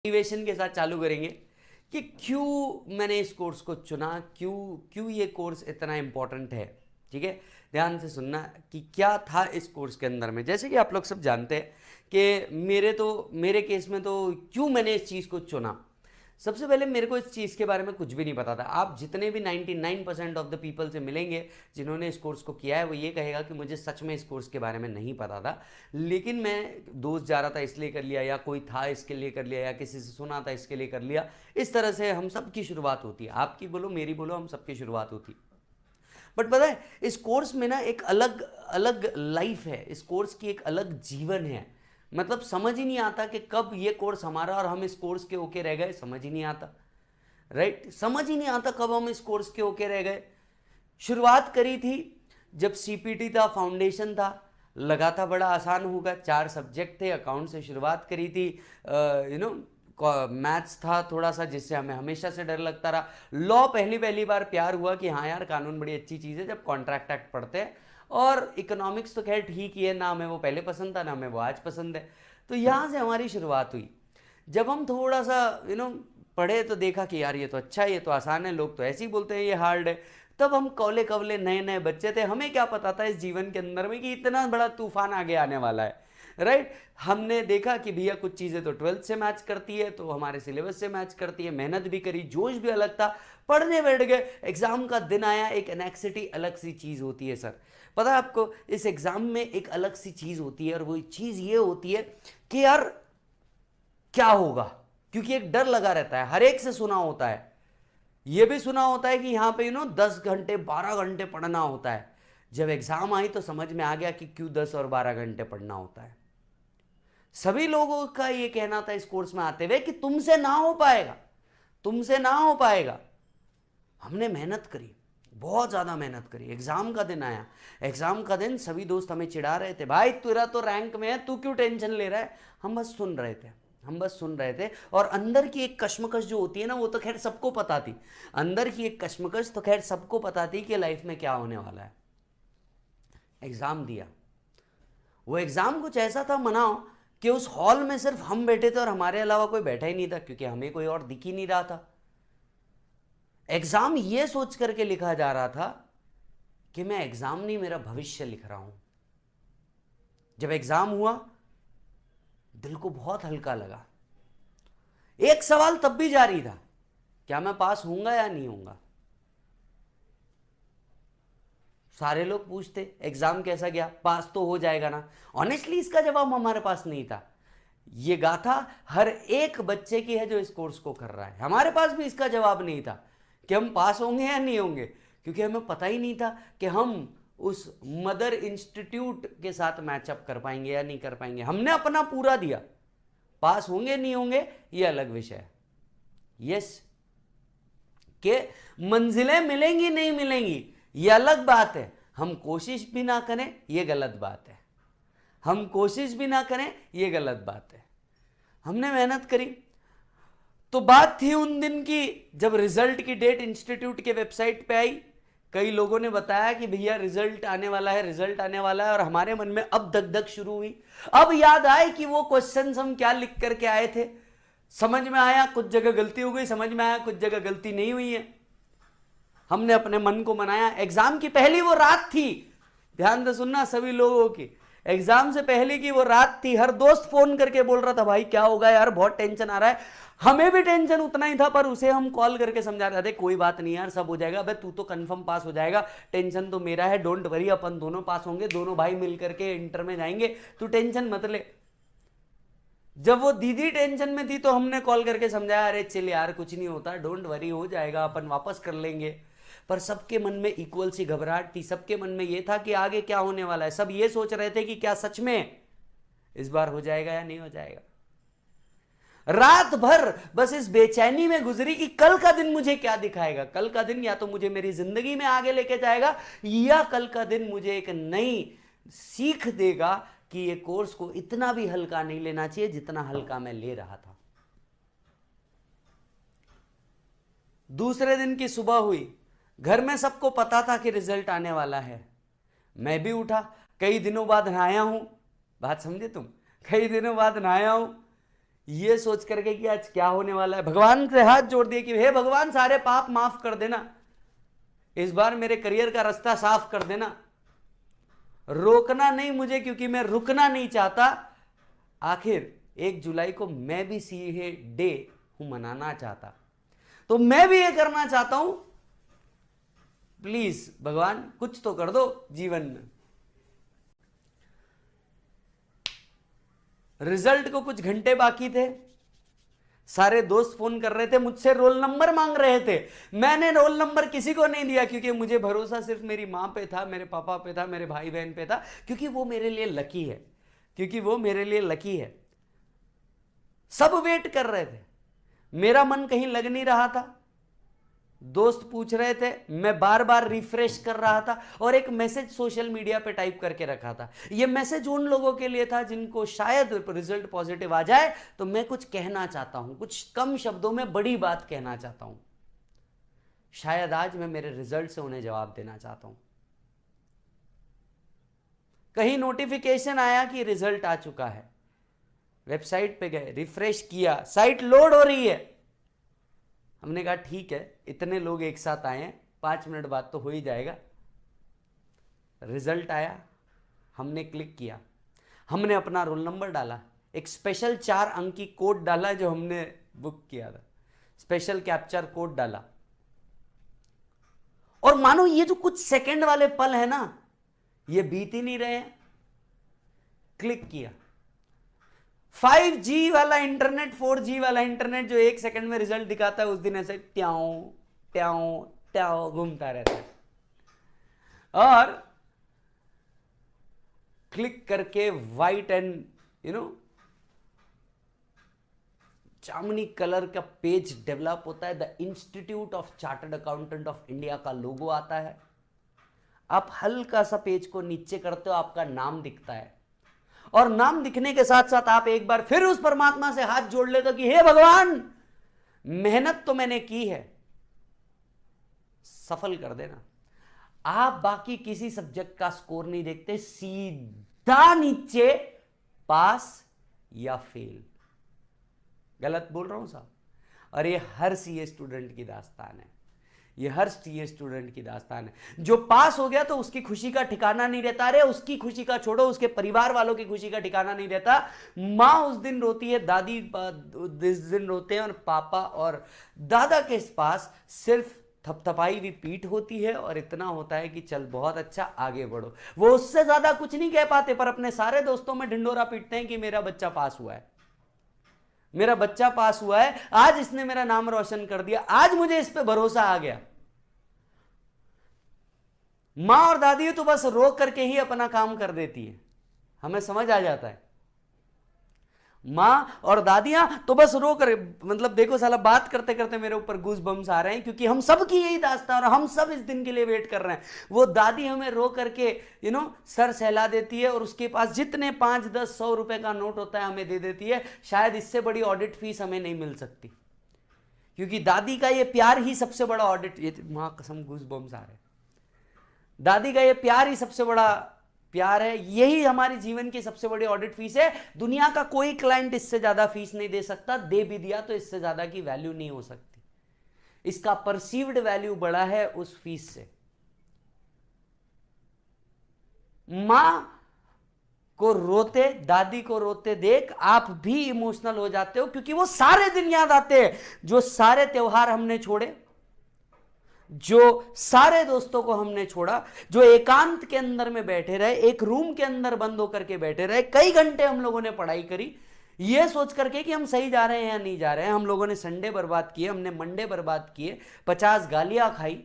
Motivation के साथ चालू करेंगे कि क्यों मैंने इस कोर्स को चुना, क्यों क्यों ये कोर्स इतना इम्पोर्टेंट है। ठीक है, ध्यान से सुनना कि क्या था इस कोर्स के अंदर में। जैसे कि आप लोग सब जानते हैं कि मेरे केस में तो क्यों मैंने इस चीज़ को चुना। सबसे पहले मेरे को इस चीज़ के बारे में कुछ भी नहीं पता था। आप जितने भी 99% ऑफ द पीपल से मिलेंगे जिन्होंने इस कोर्स को किया है, वो ये कहेगा कि मुझे सच में इस कोर्स के बारे में नहीं पता था, लेकिन मैं दोस्त जा रहा था इसलिए कर लिया, या कोई था इसके लिए कर लिया, या किसी से सुना था इसके लिए कर लिया। इस तरह से हम सब की शुरुआत होती है, आपकी बोलो मेरी बोलो, हम सबकी शुरुआत होती है। बट पता है इस कोर्स में ना एक अलग अलग लाइफ है, इस कोर्स की एक अलग जीवन है। मतलब समझ ही नहीं आता कि कब ये कोर्स हमारा और हम इस कोर्स के होके रह गए, समझ ही नहीं आता। राइट, समझ ही नहीं आता कब हम इस कोर्स के होके रह गए। शुरुआत करी थी जब सीपीटी था, फाउंडेशन था, लगा था बड़ा आसान होगा, 4 सब्जेक्ट थे, अकाउंट से शुरुआत करी थी। मैथ्स था थोड़ा सा जिससे हमें हमेशा से डर लगता रहा। लॉ पहली पहली बार प्यार हुआ कि हाँ यार कानून बड़ी अच्छी चीज़ है जब कॉन्ट्रैक्ट एक्ट पढ़ते हैं। और इकोनॉमिक्स तो खैर ठीक ही है, ना हमें वो पहले पसंद था ना हमें वो आज पसंद है। तो यहाँ से हमारी शुरुआत हुई। जब हम थोड़ा सा पढ़े तो देखा कि यार ये तो अच्छा है, ये तो आसान है, लोग तो ऐसे ही बोलते हैं ये हार्ड है। तब हम कौले कवले नए नए बच्चे थे, हमें क्या पता था इस जीवन के अंदर में कि इतना बड़ा तूफान आगे आने वाला है। राइट, हमने देखा कि भैया कुछ चीज़ें तो 12th से मैच करती है, तो हमारे सिलेबस से मैच करती है। मेहनत भी करी, जोश भी अलग था, पढ़ने बैठ गए। एग्जाम का दिन आया, एक एनेक्सिटी अलग सी चीज़ होती है सर। पता है आपको, इस एग्जाम में एक अलग सी चीज़ होती है, और वो चीज़ ये होती है कि यार क्या होगा, क्योंकि एक डर लगा रहता है। हर एक से सुना होता है, ये भी सुना होता है कि यहाँ पे 10 घंटे 12 घंटे पढ़ना होता है। जब एग्जाम आई तो समझ में आ गया कि क्यों 10 और 12 घंटे पढ़ना होता है। सभी लोगों का ये कहना था इस कोर्स में आते हुए कि तुमसे ना हो पाएगा, तुमसे ना हो पाएगा। हमने मेहनत करी, बहुत ज़्यादा मेहनत करी। एग्ज़ाम का दिन आया, एग्ज़ाम का दिन सभी दोस्त हमें चिढ़ा रहे थे, भाई तेरा तो रैंक में है, तू क्यों टेंशन ले रहा है। हम बस सुन रहे थे, हम बस सुन रहे थे। और अंदर की एक कश्मकश जो होती है ना, वो तो खैर सबको पता थी। अंदर की एक कश्मकश तो खैर सबको पता थी कि लाइफ में क्या होने वाला है। एग्ज़ाम दिया, वो एग्ज़ाम कुछ ऐसा था मनाओ कि उस हॉल में सिर्फ हम बैठे थे और हमारे अलावा कोई बैठा ही नहीं था, क्योंकि हमें कोई और दिख ही नहीं रहा था। एग्जाम ये सोच करके लिखा जा रहा था कि मैं एग्जाम नहीं, मेरा भविष्य लिख रहा हूं। जब एग्जाम हुआ दिल को बहुत हल्का लगा। एक सवाल तब भी जारी था, क्या मैं पास होऊंगा या नहीं होऊंगा। सारे लोग पूछते एग्जाम कैसा गया, पास तो हो जाएगा ना। ऑनेस्टली इसका जवाब हमारे पास नहीं था। ये गाथा हर एक बच्चे की है जो इस कोर्स को कर रहा है। हमारे पास भी इसका जवाब नहीं था कि हम पास होंगे या नहीं होंगे, क्योंकि हमें पता ही नहीं था कि हम उस मदर इंस्टीट्यूट के साथ मैचअप कर पाएंगे या नहीं कर पाएंगे। हमने अपना पूरा दिया, पास होंगे नहीं होंगे ये अलग विषय है। यस, के मंजिलें मिलेंगी नहीं मिलेंगी ये अलग बात है, हम कोशिश भी ना करें ये गलत बात है। हम कोशिश भी ना करें ये गलत बात है। हमने मेहनत करी। तो बात थी उन दिन की जब रिजल्ट की डेट इंस्टीट्यूट के वेबसाइट पे आई। कई लोगों ने बताया कि भैया रिजल्ट आने वाला है, रिजल्ट आने वाला है, और हमारे मन में अब धक धक शुरू हुई। अब याद आए कि वो क्वेश्चंस हम क्या लिख करके आए थे। समझ में आया कुछ जगह गलती हो गई, समझ में आया कुछ जगह गलती नहीं हुई है। हमने अपने मन को मनाया। एग्जाम की पहली वो रात थी, ध्यान से सुनना सभी लोगों की, एग्जाम से पहले की वो रात थी। हर दोस्त फोन करके बोल रहा था भाई क्या होगा यार, बहुत टेंशन आ रहा है। हमें भी टेंशन उतना ही था, पर उसे हम कॉल करके समझा रहे थे कोई बात नहीं यार, सब हो जाएगा, भाई तू तो कंफर्म पास हो जाएगा, टेंशन तो मेरा है, डोंट वरी, अपन दोनों पास होंगे, दोनों भाई मिल करके इंटर में जाएंगे, तू टेंशन मत ले। जब वो दीदी टेंशन में थी तो हमने कॉल करके समझाया, अरे चल यार कुछ नहीं होता, डोंट वरी, हो जाएगा, अपन वापस कर लेंगे। पर सबके मन में इक्वल सी घबराहट थी, सबके मन में यह था कि आगे क्या होने वाला है। सब ये सोच रहे थे कि क्या सच में इस बार हो जाएगा या नहीं हो जाएगा। रात भर बस इस बेचैनी में गुजरी कि कल का दिन मुझे क्या दिखाएगा। कल का दिन या तो मुझे मेरी जिंदगी में आगे लेके जाएगा, या कल का दिन मुझे एक नई सीख देगा कि ये कोर्स को इतना भी हल्का नहीं लेना चाहिए जितना हल्का मैं ले रहा था। दूसरे दिन की सुबह हुई, घर में सबको पता था कि रिजल्ट आने वाला है। मैं भी उठा, कई दिनों बाद नहाया हूं, बात समझे तुम, कई दिनों बाद नहाया हूं। ये सोच करके कि आज क्या होने वाला है, भगवान से हाथ जोड़ दिए कि हे भगवान सारे पाप माफ कर देना, इस बार मेरे करियर का रास्ता साफ कर देना, रोकना नहीं मुझे क्योंकि मैं रुकना नहीं चाहता। आखिर 1 जुलाई को मैं भी सीए डे हूं मनाना चाहता, तो मैं भी ये करना चाहता हूं। प्लीज भगवान कुछ तो कर दो जीवन में। रिजल्ट को कुछ घंटे बाकी थे, सारे दोस्त फोन कर रहे थे, मुझसे रोल नंबर मांग रहे थे। मैंने रोल नंबर किसी को नहीं दिया क्योंकि मुझे भरोसा सिर्फ मेरी मां पे था, मेरे पापा पे था, मेरे भाई बहन पे था, क्योंकि वो मेरे लिए लकी है, क्योंकि वो मेरे लिए लकी है। सब वेट कर रहे थे, मेरा मन कहीं लग नहीं रहा था। दोस्त पूछ रहे थे, मैं बार बार रिफ्रेश कर रहा था और एक मैसेज सोशल मीडिया पे टाइप करके रखा था। यह मैसेज उन लोगों के लिए था जिनको शायद रिजल्ट पॉजिटिव आ जाए तो मैं कुछ कहना चाहता हूं, कुछ कम शब्दों में बड़ी बात कहना चाहता हूं। शायद आज मैं मेरे रिजल्ट से उन्हें जवाब देना चाहता हूं। कहीं नोटिफिकेशन आया कि रिजल्ट आ चुका है, वेबसाइट पे गए, रिफ्रेश किया, साइट लोड हो रही है। हमने कहा ठीक है, इतने लोग एक साथ आए हैं, 5 मिनट बाद तो हो ही जाएगा। रिजल्ट आया, हमने क्लिक किया, हमने अपना रोल नंबर डाला, एक स्पेशल 4 अंक की कोड डाला जो हमने बुक किया था, स्पेशल कैप्चर कोड डाला। और मानो ये जो कुछ सेकंड वाले पल है ना, ये बीत ही नहीं रहे हैं। क्लिक किया, 5G वाला इंटरनेट, 4G वाला इंटरनेट जो 1 सेकंड में रिजल्ट दिखाता है, उस दिन ऐसे ट्याओ ट्याओ ट्याओ घूमता रहता है। और क्लिक करके वाइट एंड जामुनी कलर का पेज डेवलप होता है। The institute of chartered accountant of India का लोगो आता है। आप हल्का सा पेज को नीचे करते हो, आपका नाम दिखता है, और नाम दिखने के साथ साथ आप एक बार फिर उस परमात्मा से हाथ जोड़ लेते हो कि हे भगवान, मेहनत तो मैंने की है, सफल कर देना। आप बाकी किसी सब्जेक्ट का स्कोर नहीं देखते, सीधा नीचे पास या फेल। गलत बोल रहा हूं साहब? और ये हर सीए स्टूडेंट की दास्तान है, ये हर सीए स्टूडेंट की दास्तान है। जो पास हो गया तो उसकी खुशी का ठिकाना नहीं रहता। अरे उसकी खुशी का छोड़ो, उसके परिवार वालों की खुशी का ठिकाना नहीं रहता। मां उस दिन रोती है, दादी इस दिन रोते हैं, और पापा और दादा के पास सिर्फ थपथपाई हुई पीठ होती है और इतना होता है कि चल बहुत अच्छा, आगे बढ़ो। वो उससे ज्यादा कुछ नहीं कह पाते, पर अपने सारे दोस्तों में ढिंडोरा पीटते हैं कि मेरा बच्चा पास हुआ है, मेरा बच्चा पास हुआ है, आज इसने मेरा नाम रोशन कर दिया, आज मुझे इस पे भरोसा आ गया। मां और दादी तो बस रो करके ही अपना काम कर देती है, हमें समझ आ जाता है। मां और दादियां तो बस रो कर, मतलब देखो साला, बात करते करते मेरे ऊपर गूज बम्स आ रहे हैं, क्योंकि हम सब की यही दास्तान और हम सब इस दिन के लिए वेट कर रहे हैं। वो दादी हमें रो करके सर सहला देती है और उसके पास जितने 5, 10, 100 रुपए का नोट होता है हमें दे देती है। शायद इससे बड़ी ऑडिट फीस हमें नहीं मिल सकती, क्योंकि दादी का ये प्यार ही सबसे बड़ा ऑडिट। ये मां कसम गूज बम्स आ रहे हैं। दादी का ये प्यार ही सबसे बड़ा प्यार है, यही हमारे जीवन की सबसे बड़ी ऑडिट फीस है। दुनिया का कोई क्लाइंट इससे ज्यादा फीस नहीं दे सकता, दे भी दिया तो इससे ज्यादा की वैल्यू नहीं हो सकती। इसका परसीव्ड वैल्यू बड़ा है उस फीस से। मां को रोते, दादी को रोते देख आप भी इमोशनल हो जाते हो, क्योंकि वो सारे दिन याद आते हैं, जो सारे त्योहार हमने छोड़े, जो सारे दोस्तों को हमने छोड़ा, जो एकांत के अंदर में बैठे रहे, एक रूम के अंदर बंद होकर के बैठे रहे, कई घंटे हम लोगों ने पढ़ाई करी ये सोच करके कि हम सही जा रहे हैं या नहीं जा रहे हैं। हम लोगों ने संडे बर्बाद किए, हमने मंडे बर्बाद किए, 50 गालियां खाई,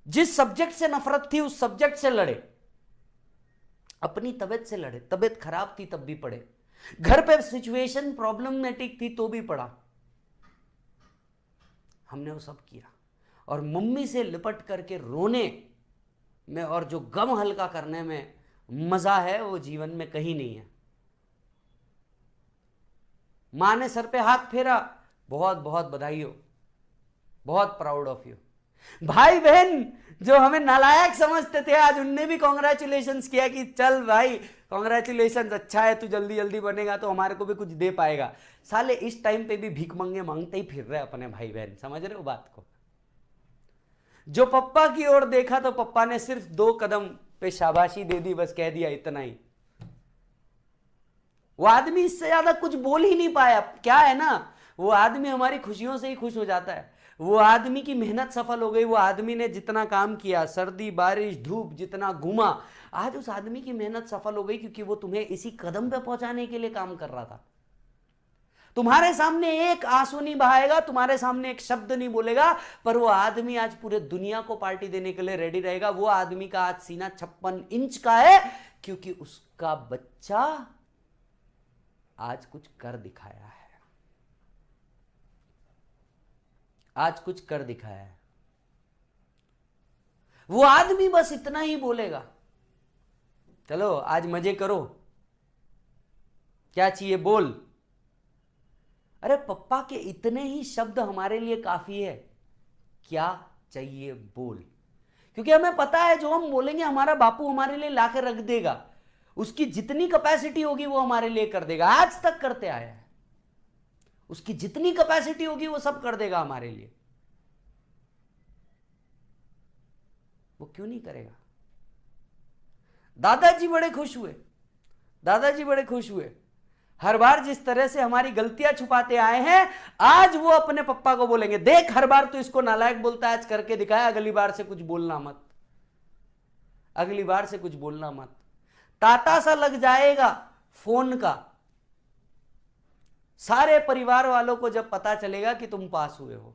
जिस सब्जेक्ट से नफरत थी उस सब्जेक्ट से लड़े, अपनी तबीयत से लड़े, तबीयत खराब थी तब भी पढ़े, घर पे सिचुएशन प्रॉब्लमेटिक थी तो भी पढ़ा। हमने वो सब किया, और मम्मी से लिपट करके रोने में और जो गम हल्का करने में मजा है वो जीवन में कहीं नहीं है। मां ने सर पे हाथ फेरा, बहुत बहुत बधाई हो, बहुत प्राउड ऑफ यू। भाई बहन जो हमें नालायक समझते थे, आज उनने भी कॉन्ग्रेचुलेशंस किया कि चल भाई कॉन्ग्रेचुलेशंस, अच्छा है तू जल्दी जल्दी बनेगा तो हमारे को भी कुछ दे पाएगा। साले इस टाइम पे भी भीख मंगे मांगते ही फिर रहे अपने भाई बहन, समझ रहे हो बात को। जो पप्पा की ओर देखा तो पप्पा ने सिर्फ 2 कदम पे शाबाशी दे दी, बस कह दिया इतना ही। वो आदमी इससे ज्यादा कुछ बोल ही नहीं पाया। क्या है ना, वो आदमी हमारी खुशियों से ही खुश हो जाता है। वो आदमी की मेहनत सफल हो गई। वो आदमी ने जितना काम किया, सर्दी बारिश धूप जितना घूमा, आज उस आदमी की मेहनत सफल हो गई, क्योंकि वो तुम्हें इसी कदम पे पहुंचाने के लिए काम कर रहा था। तुम्हारे सामने एक आंसू नहीं बहाएगा, तुम्हारे सामने एक शब्द नहीं बोलेगा, पर वो आदमी आज पूरे दुनिया को पार्टी देने के लिए रेडी रहेगा। वो आदमी का आज सीना 56 इंच का है, क्योंकि उसका बच्चा आज कुछ कर दिखाया है, आज कुछ कर दिखाया है। वो आदमी बस इतना ही बोलेगा, चलो आज मजे करो, क्या चाहिए बोल। अरे पप्पा के इतने ही शब्द हमारे लिए काफी है, क्या चाहिए बोल। क्योंकि हमें पता है जो हम बोलेंगे हमारा बापू हमारे लिए लाके रख देगा। उसकी जितनी कैपेसिटी होगी वो हमारे लिए कर देगा, आज तक करते आया है। उसकी जितनी कैपेसिटी होगी वो सब कर देगा हमारे लिए। वो क्यों नहीं करेगा। दादाजी बड़े खुश हुए, दादाजी बड़े खुश हुए। हर बार जिस तरह से हमारी गलतियां छुपाते आए हैं, आज वो अपने पप्पा को बोलेंगे, देख हर बार तो इसको नालायक बोलता है, आज करके दिखाया, अगली बार से कुछ बोलना मत, अगली बार से कुछ बोलना मत। ताता सा लग जाएगा फोन का, सारे परिवार वालों को जब पता चलेगा कि तुम पास हुए हो।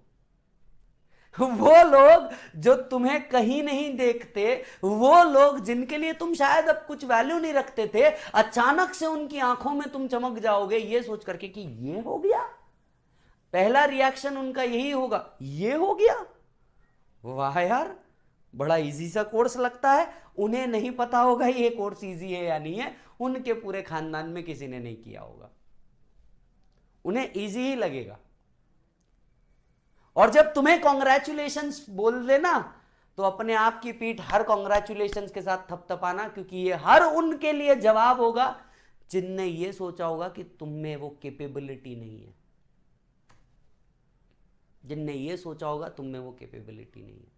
वो लोग जो तुम्हें कहीं नहीं देखते, वो लोग जिनके लिए तुम शायद अब कुछ वैल्यू नहीं रखते थे, अचानक से उनकी आंखों में तुम चमक जाओगे ये सोच करके कि ये हो गया। पहला रिएक्शन उनका यही होगा, ये हो गया, वाह यार बड़ा इजी सा कोर्स लगता है। उन्हें नहीं पता होगा ये कोर्स इजी है या नहीं है, उनके पूरे खानदान में किसी ने नहीं किया होगा, उन्हें इजी ही लगेगा। और जब तुम्हें कॉन्ग्रेचुलेशंस बोल देना तो अपने आप की पीठ हर कॉन्ग्रेचुलेशंस के साथ थपथपाना, क्योंकि ये हर उनके लिए जवाब होगा जिनने ये सोचा होगा कि तुम में वो कैपेबिलिटी नहीं है, जिनने ये सोचा होगा तुम में वो कैपेबिलिटी नहीं है।